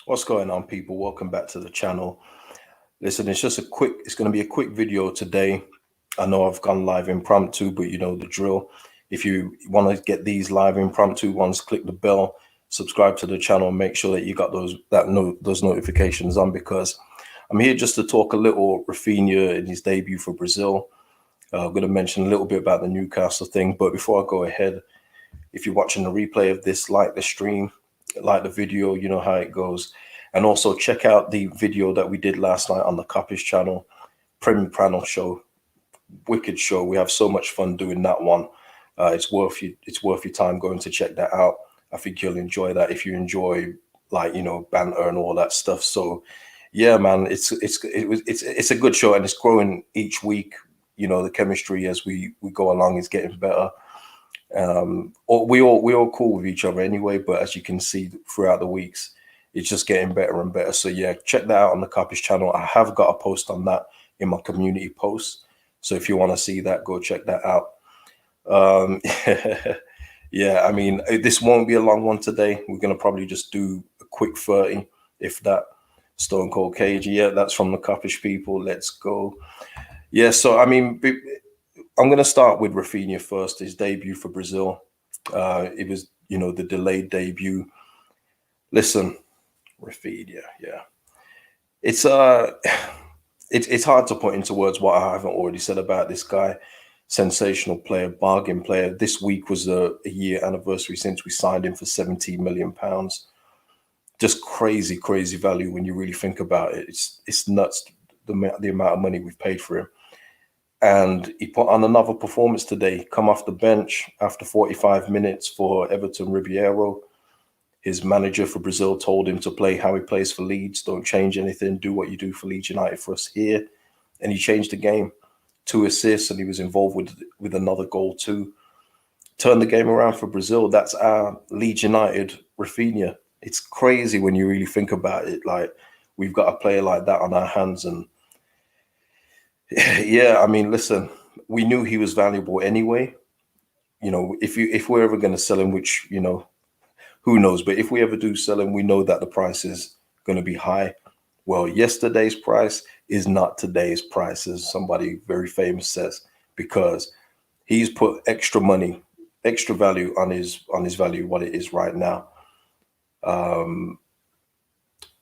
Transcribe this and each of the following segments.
What's going on, people? Welcome back to the channel. Listen, it's going to be a quick video today. I know I've gone live impromptu, but you know the drill. If you want to get these live impromptu ones, click the bell, subscribe to the channel, and make sure that you got those notifications on, because I'm here just to talk a little Raphinha in his debut for Brazil. I'm going to mention a little bit about the Newcastle thing, but before I go ahead, if you're watching the replay of this, like the stream, like the video, you know how it goes. And also check out the video that we did last night on the Coppish channel, Premier Panel show, wicked show. We have so much fun doing that one. It's worth your time going to check that out. I think you'll enjoy that if you enjoy, like, you know, banter and all that stuff. So yeah, man, it's a good show, and it's growing each week. You know, the chemistry as we go along is getting better. We all cool with each other anyway, but as you can see throughout the weeks, it's just getting better and better. So yeah, check that out on the Coppish channel. I have got a post on that in my community post, so if you want to see that, go check that out. Yeah, I mean, this won't be a long one today. We're gonna probably just do a quick 30, if that. Stone Cold Cage, yeah, that's from the Coppish people. Let's go. Yeah, so I mean, I'm going to start with Raphinha first. His debut for Brazil. It was, you know, the delayed debut. Listen, Raphinha, yeah. It's it's hard to put into words what I haven't already said about this guy. Sensational player, bargain player. This week was a year anniversary since we signed him for £17 million. Just crazy value when you really think about it. It's nuts, the amount of money we've paid for him. And he put on another performance today, come off the bench after 45 minutes for Everton Ribeiro. His manager for Brazil told him to play how he plays for Leeds. Don't change anything. Do what you do for Leeds United for us here. And he changed the game. 2 assists, and he was involved with another goal too. Turned the game around for Brazil. That's our Leeds United Raphinha. It's crazy when you really think about it. Like, we've got a player like that on our hands. And yeah, I mean, listen, we knew he was valuable anyway. You know, if we're ever going to sell him, which, you know, who knows, but if we ever do sell him, we know that the price is going to be high. Well, yesterday's price is not today's price, as somebody very famous says, because he's put extra money, extra value on his value, what it is right now.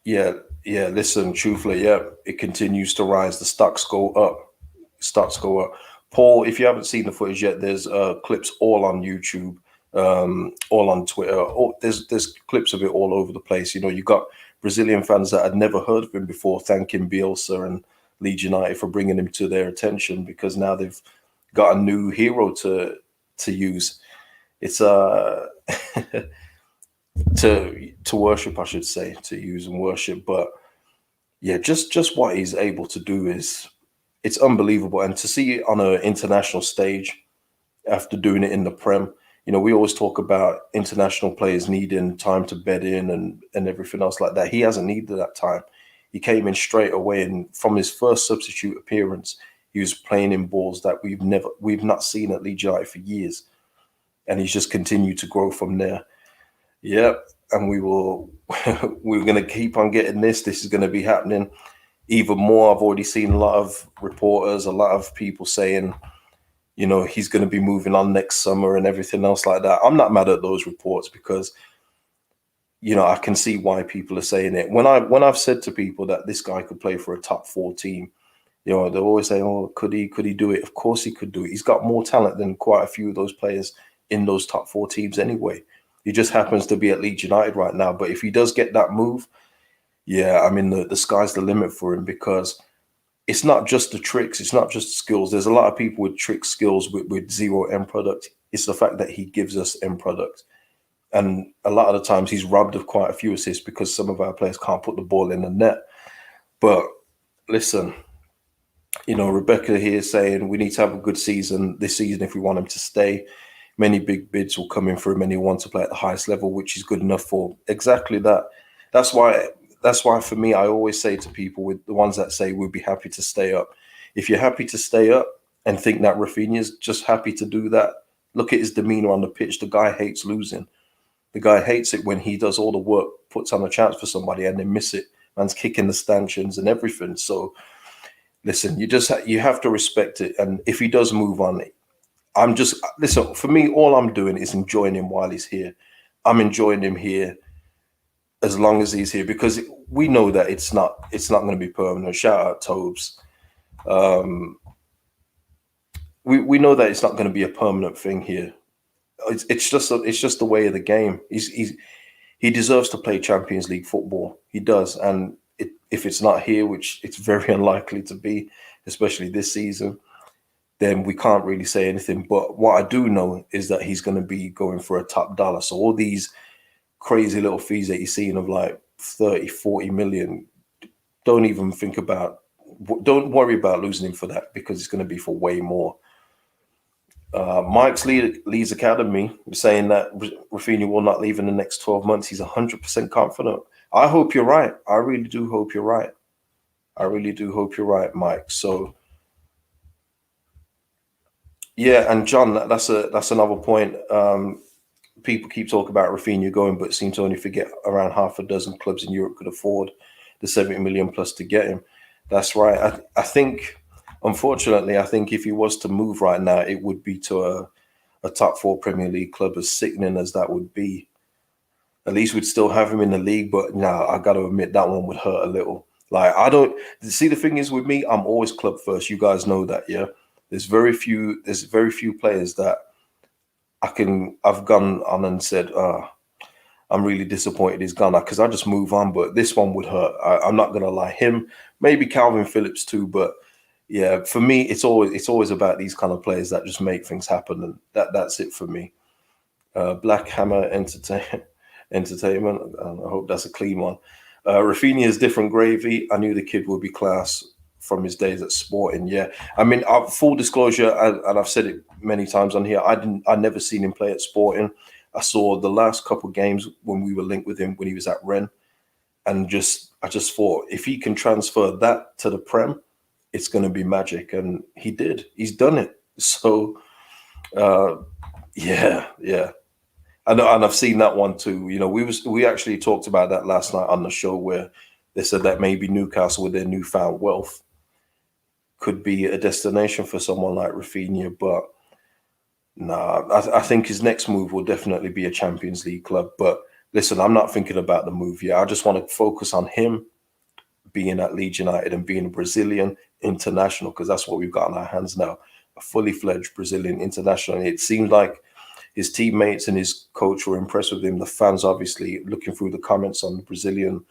Yeah, listen, truthfully, yeah, it continues to rise. The stocks go up. Paul, if you haven't seen the footage yet, there's clips all on YouTube, all on Twitter. There's clips of it all over the place. You know, you got Brazilian fans that had never heard of him before thanking Bielsa and Leeds United for bringing him to their attention, because now they've got a new hero to use. It's to worship, I should say, to use and worship. But yeah, just what he's able to do it's unbelievable. And to see it on an international stage after doing it in the Prem, you know, we always talk about international players needing time to bed in and everything else like that. He hasn't needed that time. He came in straight away, and from his first substitute appearance, he was playing in balls that we've not seen at Leeds United for years. And he's just continued to grow from there. Yep, and we're going to keep on getting this. This is going to be happening even more. I've already seen a lot of reporters, a lot of people saying, you know, he's going to be moving on next summer and everything else like that. I'm not mad at those reports, because, you know, I can see why people are saying it. When I've said to people that this guy could play for a top 4 team, you know, they always say, oh, could he do it? Of course he could do it. He's got more talent than quite a few of those players in those top 4 teams anyway. He just happens to be at Leeds United right now. But if he does get that move, yeah, I mean, the sky's the limit for him, because it's not just the tricks. It's not just skills. There's a lot of people with trick skills with zero end product. It's the fact that he gives us end product. And a lot of the times he's robbed of quite a few assists because some of our players can't put the ball in the net. But listen, you know, Rebecca here saying we need to have a good season this season if we want him to stay. Many big bids will come in for him, and he wants to play at the highest level, which is good enough for exactly that. That's why for me, I always say to people, with the ones that say we'll be happy to stay up, if you're happy to stay up and think that Raphinha's just happy to do that, look at his demeanor on the pitch. The guy hates losing. The guy hates it when he does all the work, puts on a chance for somebody, and they miss it. Man's kicking the stanchions and everything. So listen, you have to respect it. And if he does move on, listen. For me, all I'm doing is enjoying him while he's here. I'm enjoying him here as long as he's here, because we know that it's not going to be permanent. Shout out Tobes. We know that it's not going to be a permanent thing here. It's just the way of the game. He deserves to play Champions League football. He does, and if it's not here, which it's very unlikely to be, especially this season, then we can't really say anything. But what I do know is that he's going to be going for a top dollar. So all these crazy little fees that you're seeing of like 30, 40 million, don't worry about losing him for that, because it's going to be for way more. Mike's Leeds Academy saying that Raphinha will not leave in the next 12 months. He's 100% confident. I hope you're right. I really do hope you're right. I really do hope you're right, Mike. So yeah, and John, that's another point. People keep talking about Raphinha going, but seem to only forget around half a dozen clubs in Europe could afford the 70 million plus to get him. That's right. I think, unfortunately, I think if he was to move right now, it would be to a top 4 Premier League club, as sickening as that would be. At least we'd still have him in the league, but no, I got to admit that one would hurt a little. Like, I don't see, the thing is with me, I'm always club first. You guys know that, yeah. There's very few players that I've gone on and said, I'm really disappointed he's gone, because I just move on. But this one would hurt. I'm not gonna lie. Him, maybe Calvin Phillips too, but yeah, for me, it's always about these kind of players that just make things happen, and that's it for me. Black Hammer Entertainment. I hope that's a clean one. Raphinha is different gravy. I knew the kid would be class from his days at Sporting. Yeah, I mean, full disclosure, and I've said it many times on here, I never seen him play at Sporting. I saw the last couple of games when we were linked with him when he was at Rennes, and I just thought, if he can transfer that to the Prem, it's going to be magic. And he did. He's done it. So yeah. And I've seen that one too. You know, we actually talked about that last night on the show, where they said that maybe Newcastle, with their newfound wealth, could be a destination for someone like Raphinha. But nah, I think his next move will definitely be a Champions League club. But listen, I'm not thinking about the move yet. I just want to focus on him being at Leeds United and being a Brazilian international, because that's what we've got on our hands now, a fully fledged Brazilian international. And it seemed like his teammates and his coach were impressed with him. The fans, obviously, looking through the comments on the Brazilian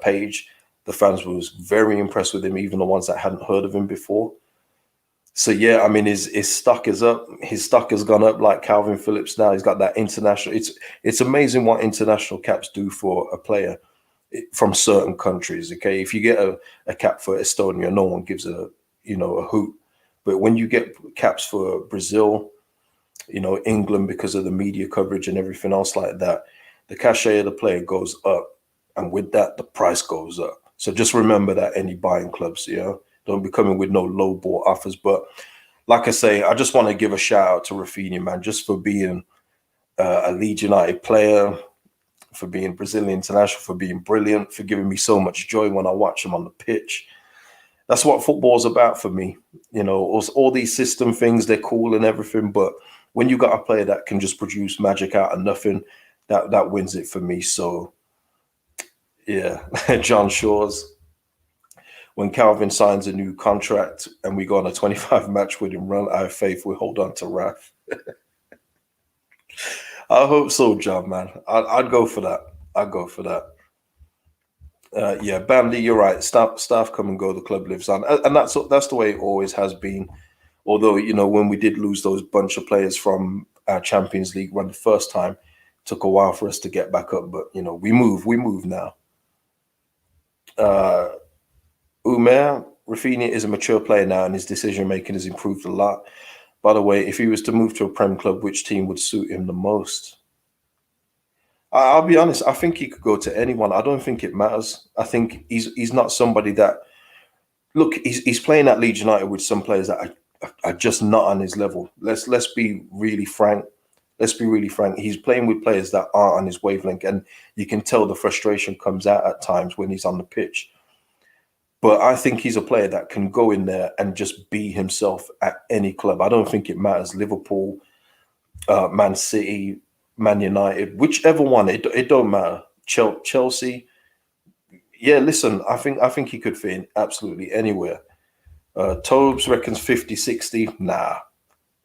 page, the fans was very impressed with him, even the ones that hadn't heard of him before. So yeah, I mean, his stock is up. His stock has gone up like Calvin Phillips now. He's got that international. It's amazing what international caps do for a player from certain countries. Okay, if you get a cap for Estonia, no one gives a hoot. But when you get caps for Brazil, England, because of the media coverage and everything else like that, the cachet of the player goes up, and with that, the price goes up. So just remember that, any buying clubs, don't be coming with no low ball offers. But like I say, I just want to give a shout out to Raphinha, man, just for being a Leeds United player, for being Brazilian international, for being brilliant, for giving me so much joy when I watch him on the pitch. That's what football's about for me. All these system things, they're cool and everything, but when you got a player that can just produce magic out of nothing, that wins it for me. So yeah, John Shaw's, when Calvin signs a new contract and we go on a 25-match winning run, I have faith we'll hold on to Raph. I hope so, John, man. I'd go for that. I'd go for that. Yeah, Bandy, you're right. Staff come and go, the club lives on, and that's the way it always has been. Although, when we did lose those bunch of players from our Champions League run the first time, it took a while for us to get back up. But we move now. Umer, Raphinha is a mature player now, and his decision making has improved a lot. By the way, if he was to move to a Prem club, which team would suit him the most? I'll be honest. I think he could go to anyone. I don't think it matters. I think he's not somebody that. Look, he's playing at Leeds United with some players that are just not on his level. Let's be really frank. Let's be really frank. He's playing with players that aren't on his wavelength, and you can tell the frustration comes out at times when he's on the pitch. But I think he's a player that can go in there and just be himself at any club. I don't think it matters. Liverpool, Man City, Man United, whichever one, it don't matter. Chelsea, yeah. Listen, I think he could fit in absolutely anywhere. Tobes reckons 50, 60. Nah,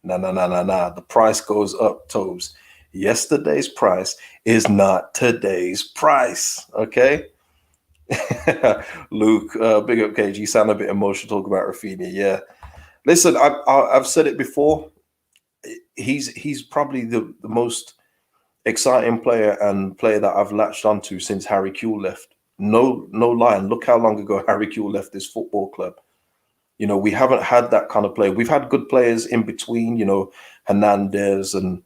nah. The price goes up, Tobes. Yesterday's price is not today's price. Okay. Luke, big up KG. You sound a bit emotional talking about Raphinha. Yeah. Listen, I've said it before. He's probably the most exciting player and player that I've latched onto since Harry Kewell left. No lie. And look how long ago Harry Kewell left this football club. You know, we haven't had that kind of player. We've had good players in between, you know, Hernandez and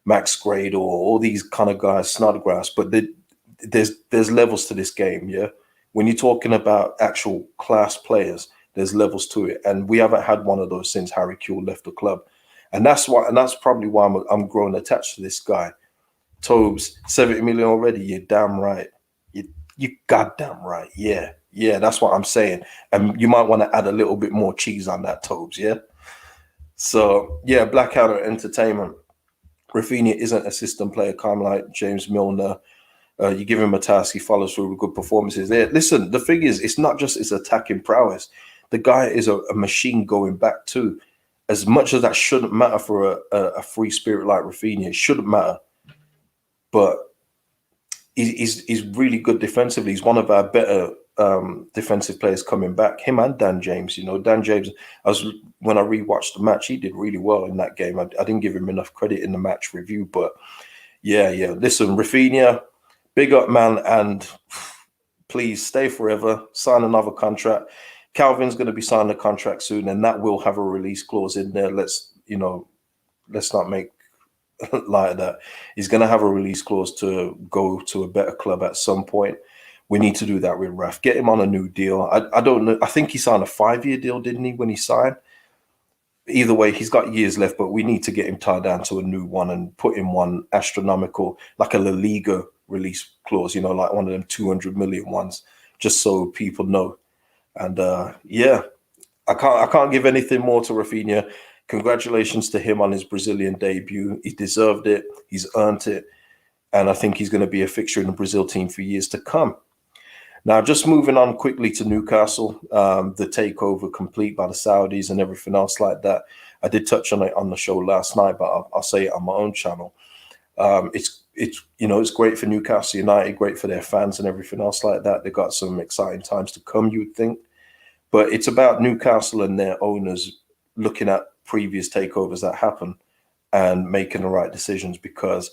Max Grade or all these kind of guys, Snodgrass, but there's levels to this game, yeah? When you're talking about actual class players, there's levels to it. And we haven't had one of those since Harry Kewell left the club. And that's probably why I'm growing attached to this guy. Tobes, 70 million already. You're damn right. You goddamn right. Yeah, that's what I'm saying. And you might want to add a little bit more cheese on that, Tobes, yeah? So, yeah, Blackadder Entertainment. Raphinha isn't a system player, kind of like James Milner. You give him a task, he follows through with good performances. There, listen, the thing is, it's not just his attacking prowess. The guy is a machine going back too. As much as that shouldn't matter for a free spirit like Raphinha, it shouldn't matter. But he's really good defensively. He's one of our better defensive players coming back. Him and Dan James. You know, Dan James, when I rewatched the match, he did really well in that game. I didn't give him enough credit in the match review, but yeah. Listen, Raphinha, big up, man, and please stay forever. Sign another contract. Calvin's going to be signing a contract soon, and that will have a release clause in there. Let's not make light of that. He's going to have a release clause to go to a better club at some point. We need to do that with Raf. Get him on a new deal. I don't know. I think he signed a 5-year deal, didn't he, when he signed? Either way, he's got years left, but we need to get him tied down to a new one and put in one astronomical, like a La Liga release clause, you know, like one of them 200 million ones, just so people know. And yeah, I can't give anything more to Raphinha. Congratulations to him on his Brazilian debut. He deserved it. He's earned it. And I think he's going to be a fixture in the Brazil team for years to come. Now, just moving on quickly to Newcastle, the takeover complete by the Saudis and everything else like that. I did touch on it on the show last night, but I'll say it on my own channel. It's great for Newcastle United, great for their fans and everything else like that. They've got some exciting times to come, you would think. But it's about Newcastle and their owners looking at previous takeovers that happened and making the right decisions, because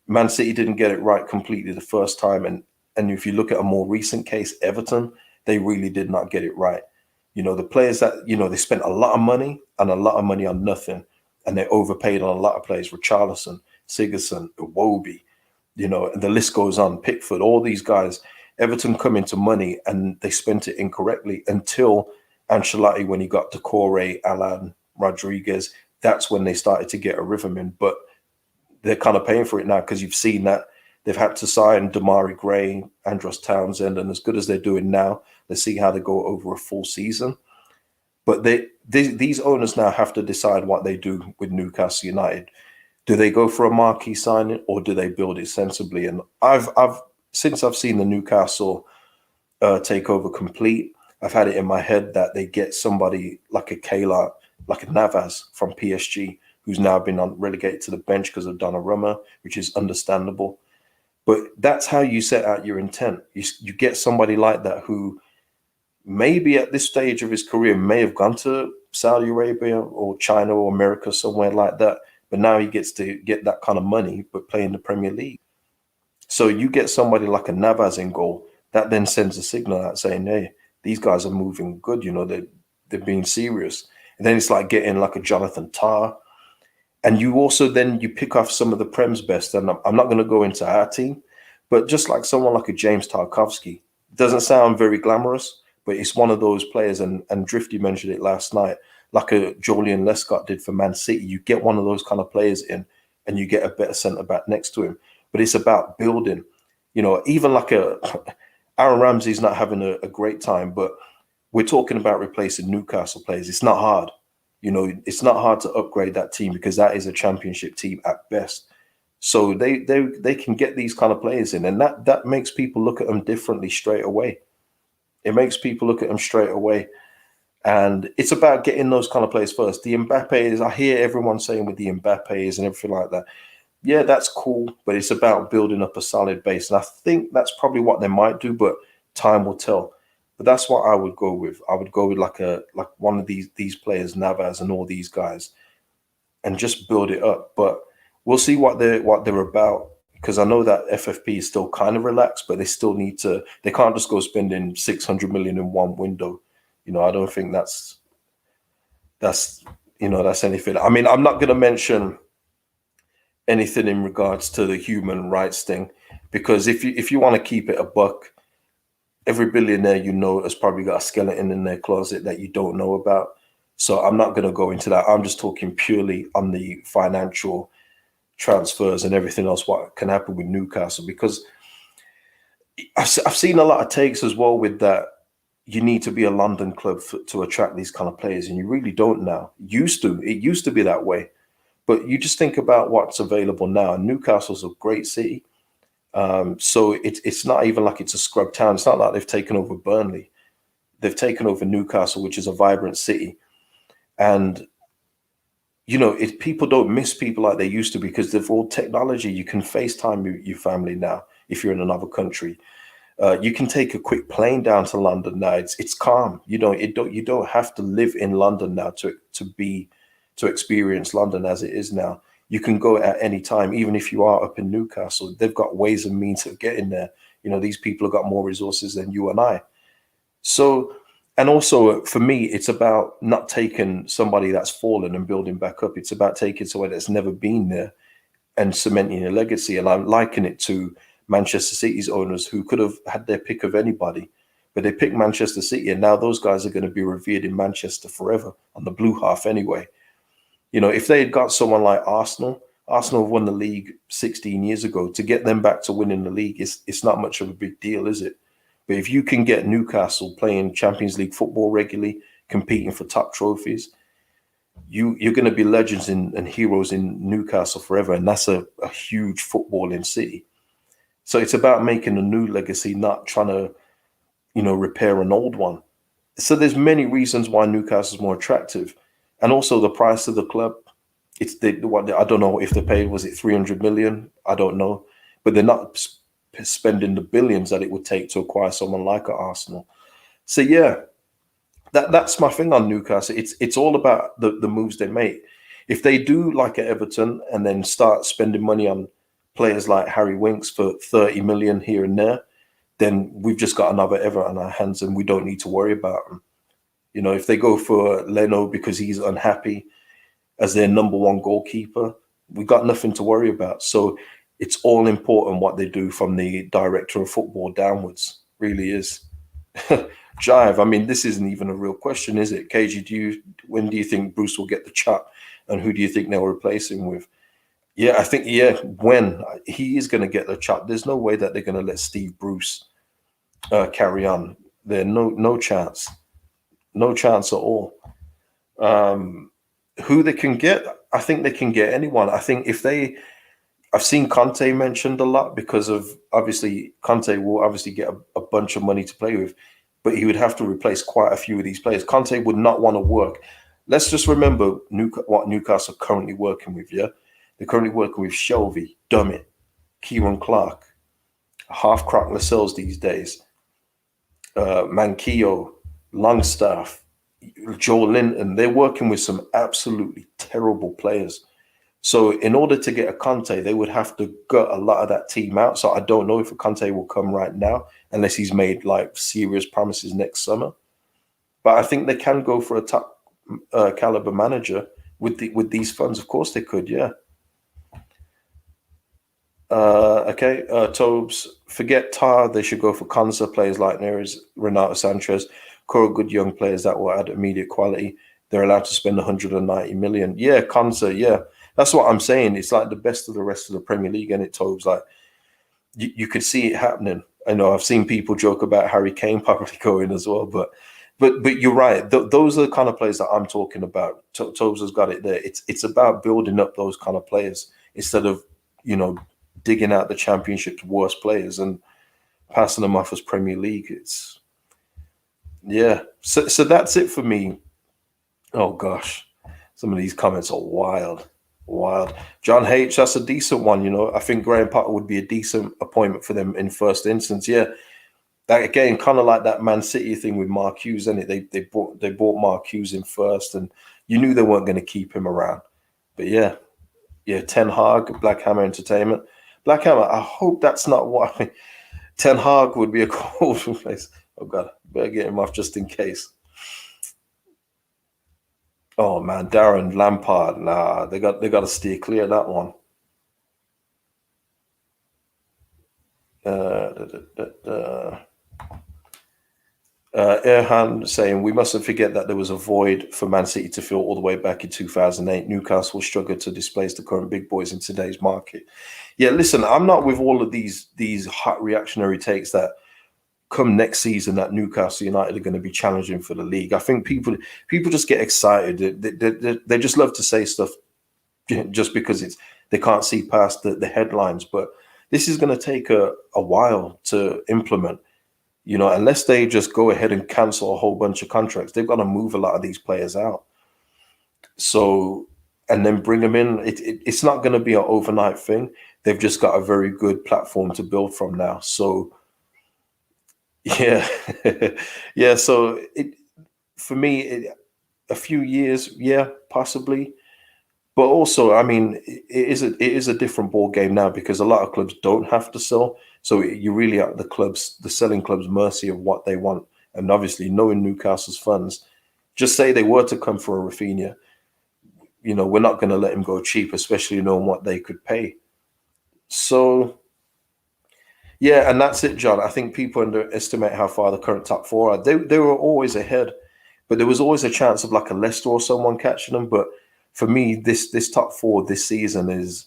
Man City didn't get it right completely the first time. And if you look at a more recent case, Everton, they really did not get it right. You know, the players that, you know, they spent a lot of money and a lot of money on nothing. And they overpaid on a lot of players. Richarlison, Sigurdsson, Iwobi, you know, and the list goes on. Pickford, all these guys. Everton come into money and they spent it incorrectly until Ancelotti, when he got to Corey, Alan, Rodriguez, that's when they started to get a rhythm in. But they're kind of paying for it now, because you've seen that they've had to sign Damari Gray, Andros Townsend, and as good as they're doing now, let's see how they go over a full season. But these owners now have to decide what they do with Newcastle United. Do they go for a marquee signing, or do they build it sensibly? And since I've seen the Newcastle takeover complete, I've had it in my head that they get somebody like a Kayla, like a Navas from PSG, who's now been relegated to the bench because of Donnarumma, which is understandable. But that's how you set out your intent. You get somebody like that who maybe at this stage of his career may have gone to Saudi Arabia or China or America, somewhere like that. But now he gets to get that kind of money, but play in the Premier League. So you get somebody like a Navas in goal, that then sends a signal out saying, hey, these guys are moving good, you know, they're being serious. And then it's like getting like a Jonathan Tah. And you also then you pick off some of the Prem's best. And I'm not going to go into our team, but just like someone like a James Tarkowski, doesn't sound very glamorous, but it's one of those players. And Drifty mentioned it last night, like a Julian Lescott did for Man City. You get one of those kind of players in, and you get a better centre back next to him. But it's about building. Even like Aaron Ramsey's not having a great time, but we're talking about replacing Newcastle players. It's not hard. It's not hard to upgrade that team because that is a championship team at best. So they can get these kind of players in, and that makes people look at them differently straight away. It makes people look at them straight away. And it's about getting those kind of players first. The Mbappes, I hear everyone saying with the Mbappes and everything like that. Yeah, that's cool, but it's about building up a solid base. And I think that's probably what they might do, but time will tell. But that's what I would go with. I would go with like one of these players, Navas and all these guys, and just build it up. But we'll see what they're about, because I know that FFP is still kind of relaxed, but they still need to. They can't just go spending 600 million in one window. I don't think that's anything. I mean, I'm not going to mention anything in regards to the human rights thing, because if you want to keep it a buck, every billionaire has probably got a skeleton in their closet that you don't know about. So I'm not going to go into that. I'm just talking purely on the financial transfers and everything else, what can happen with Newcastle, because I've seen a lot of takes as well with that. You need to be a London club to attract these kind of players, and you really don't now. It used to be that way, but you just think about what's available now. Newcastle's a great city, so it's not even like it's a scrub town. It's not like they've taken over Burnley. They've taken over Newcastle, which is a vibrant city, and people don't miss people like they used to, because they've all technology. You can FaceTime your family now if you're in another country. You can take a quick plane down to London now. It's calm. You don't have to live in London now to experience London as it is now. You can go at any time, even if you are up in Newcastle. They've got ways and means of getting there. These people have got more resources than you and I. So, and also for me, it's about not taking somebody that's fallen and building back up. It's about taking somebody that's never been there and cementing a legacy. And I liken it to Manchester City's owners, who could have had their pick of anybody, but they picked Manchester City, and now those guys are going to be revered in Manchester forever, on the blue half anyway. If they had got someone like Arsenal have won the league 16 years ago. To get them back to winning the league, it's not much of a big deal, is it? But if you can get Newcastle playing Champions League football regularly, competing for top trophies, you're going to be legends and heroes in Newcastle forever, and that's a huge footballing city. So it's about making a new legacy, not trying to, repair an old one. So there's many reasons why Newcastle is more attractive, and also the price of the club. It's I don't know if they paid, was it 300 million? I don't know, but they're not spending the billions that it would take to acquire someone like Arsenal. So yeah, that's my thing on Newcastle. It's all about the moves they make. If they do like at Everton and then start spending money on players like Harry Winks for 30 million here and there, then we've just got another Ever on our hands, and we don't need to worry about them. If they go for Leno because he's unhappy as their number one goalkeeper, we got nothing to worry about. So it's all important what they do from the director of football downwards. Really is. Jive, I mean, this isn't even a real question, is it? KG, when do you think Bruce will get the chop, and who do you think they'll replace him with? Yeah, I think, when he is going to get the chop. There's no way that they're going to let Steve Bruce carry on. There's no chance. No chance at all. Who they can get, I think they can get anyone. I think I've seen Conte mentioned a lot, because of, obviously, Conte will obviously get a bunch of money to play with, but he would have to replace quite a few of these players. Conte would not want to work. Let's just remember what Newcastle are currently working with, yeah? They're currently working with Shelby, Dummett, Kieran Clark, half-crack Lascelles these days, Manquillo, Longstaff, Joe Linton. They're working with some absolutely terrible players. So in order to get a Conte, they would have to gut a lot of that team out. So I don't know if a Conte will come right now, unless he's made like serious promises next summer. But I think they can go for a top caliber manager with these funds. Of course they could, yeah. Okay, Tobes, forget Tar. They should go for Konsa, players like Neres, Renato Sanchez, core good young players that will add immediate quality. They're allowed to spend 190 million. Yeah, Konsa, yeah. That's what I'm saying. It's like the best of the rest of the Premier League, and it Tobes, like you could see it happening. I know I've seen people joke about Harry Kane probably going as well, but you're right. Those are the kind of players that I'm talking about. Tobes has got it there. It's about building up those kind of players instead of, you know, digging out the Championship's worst players and passing them off as Premier League. It's yeah. So that's it for me. Oh gosh, some of these comments are wild, wild. John H, that's a decent one. You know, I think Graham Potter would be a decent appointment for them in first instance. Yeah, that again, kind of like that Man City thing with Mark Hughes, isn't it? They bought Mark Hughes in first, and you knew they weren't going to keep him around. But yeah, Ten Hag, Black Hammer Entertainment, Black Hammer. I hope that's not what I mean. Ten Hag would be a cool place. Oh God, better get him off just in case. Oh man, Darren Lampard. Nah, they got to steer clear of that one. Uh, da, da, da, Erhan saying we mustn't forget that there was a void for Man City to fill all the way back in 2008. Newcastle struggled to displace the current big boys in today's market. Yeah, listen, I'm not with all of these hot reactionary takes that come next season that Newcastle United are going to be challenging for the league. I think people just get excited. They just love to say stuff just because they can't see past the headlines. But this is going to take a while to implement. You know, unless they just go ahead and cancel a whole bunch of contracts, they've got to move a lot of these players out. So, and then bring them in. It's not going to be an overnight thing. They've just got a very good platform to build from now. So, yeah, yeah. So, for me, a few years, yeah, possibly. But also, I mean, it is a different ball game now because a lot of clubs don't have to sell. So you really are the selling clubs' mercy of what they want. And obviously, knowing Newcastle's funds, just say they were to come for a Raphinha, you know, we're not going to let him go cheap, especially knowing what they could pay. So yeah, and that's it, John. I think people underestimate how far the current top four are. They were always ahead, but there was always a chance of like a Leicester or someone catching them. But for me, this top four this season is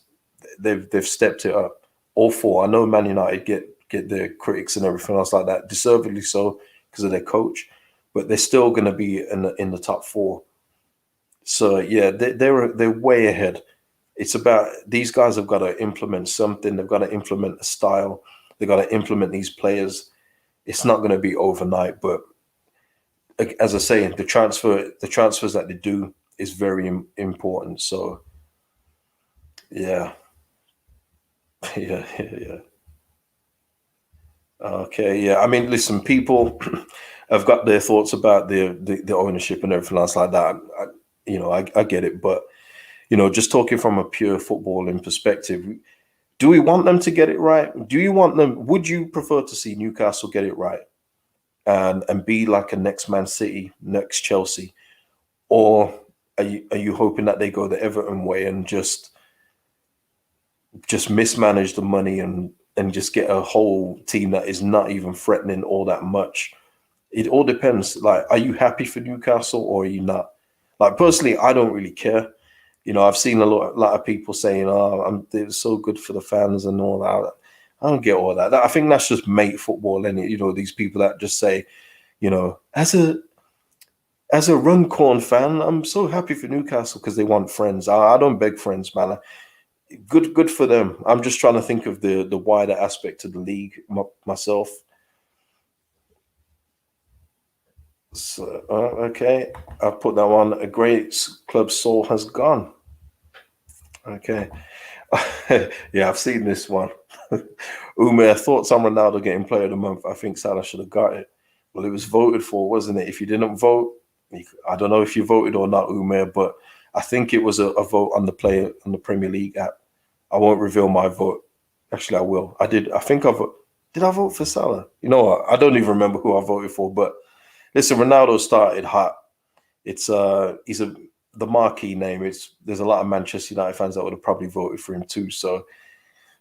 they've stepped it up. All four. I know Man United get their critics and everything else like that, deservedly so because of their coach, but they're still going to be in the top four. So yeah, they're way ahead. It's about these guys have got to implement something. They've got to implement a style. They've got to implement these players. It's not going to be overnight, but as I say, the transfers that they do is very important. So yeah, yeah. Okay, yeah. I mean, listen, people have got their thoughts about the ownership and everything else like that. I get it, but just talking from a pure footballing perspective, do we want them to get it right? Do you want them? Would you prefer to see Newcastle get it right and be like a next Man City, next Chelsea, or are you hoping that they go the Everton way and just mismanage the money and just get a whole team that is not even threatening all that much? It all depends. Like, are you happy for Newcastle or are you not? Like, personally, I don't really care. I've seen a lot of people saying, "Oh, it's so good for the fans and all that." I don't get all that. I think that's just mate football, and these people that just say, as a Runcorn fan, I'm so happy for Newcastle because they want friends. I don't beg friends, man. Good for them. I'm just trying to think of the wider aspect of the league myself. So okay, I'll put that one. A great club soul has gone. Okay. Yeah, I've seen this one. Umer, thoughts on Ronaldo getting player of the month. I think Salah should have got it. Well, it was voted for, wasn't it? If you didn't vote, I don't know if you voted or not, Umer, but I think it was a vote on the Premier League app. I won't reveal my vote. Actually, I will. I did. I think did I vote for Salah? You know what? I don't even remember who I voted for. But listen, Ronaldo started hot. He's the marquee name. There's a lot of Manchester United fans that would have probably voted for him too. So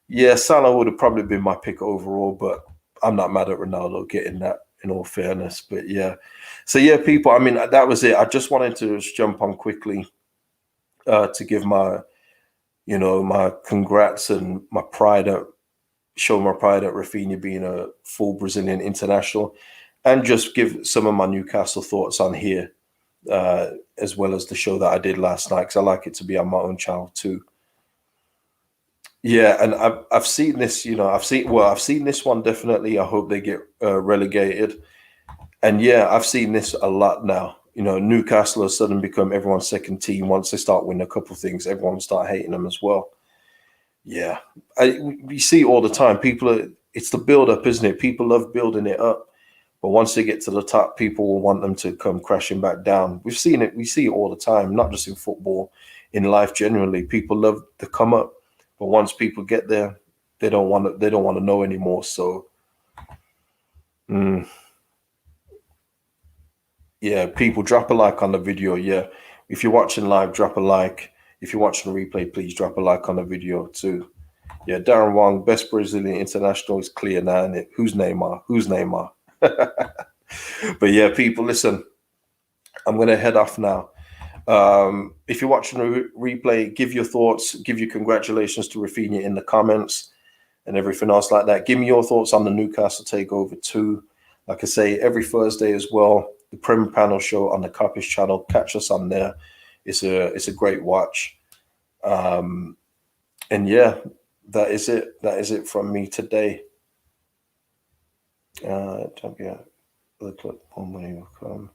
yeah, Salah would have probably been my pick overall, but I'm not mad at Ronaldo getting that, in all fairness. But yeah. So yeah, people, I mean, that was it. I just wanted to just jump on quickly to give my you know, my congrats and my pride at showing my pride at Raphinha being a full Brazilian international, and just give some of my Newcastle thoughts on here, as well as the show that I did last night, because I like it to be on my own channel too. Yeah, and I've seen this, you know, I've seen this one definitely. I hope they get relegated. And yeah, I've seen this a lot now. You know, Newcastle has suddenly become everyone's second team. Once they start winning a couple of things, everyone will start hating them as well. Yeah, we see it all the time. It's the build up, isn't it? People love building it up, but once they get to the top, people will want them to come crashing back down. We've seen it. We see it all the time, not just in football, in life generally. People love to come up, but once people get there, they don't want to. They don't want to know anymore. So, mm, yeah, people drop a like on the video. Yeah, if you're watching live, drop a like. If you're watching the replay, please drop a like on the video too. Yeah, Darren Wong, best Brazilian international is clear now. Isn't it? Who's Neymar? Who's Neymar? But yeah, people, listen, I'm going to head off now. If you're watching the replay, give your thoughts, give your congratulations to Raphinha in the comments and everything else like that. Give me your thoughts on the Newcastle takeover too. Like I say, every Thursday as well, the Premier Panel show on the Coppish channel. Catch us on there. It's a great watch. And yeah, that is it. That is it from me today. Don't be more money will come.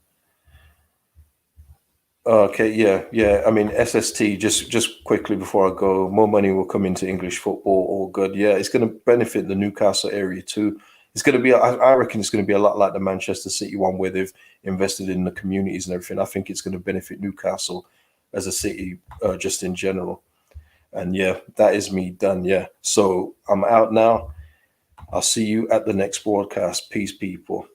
Okay, yeah. I mean, SST. Just quickly before I go, more money will come into English football. All good. Yeah, it's going to benefit the Newcastle area too. It's going to be. I reckon it's going to be a lot like the Manchester City one, where they've invested in the communities and everything. I think it's going to benefit Newcastle as a city, just in general. And yeah, that is me done. Yeah. So I'm out now. I'll see you at the next broadcast. Peace, people.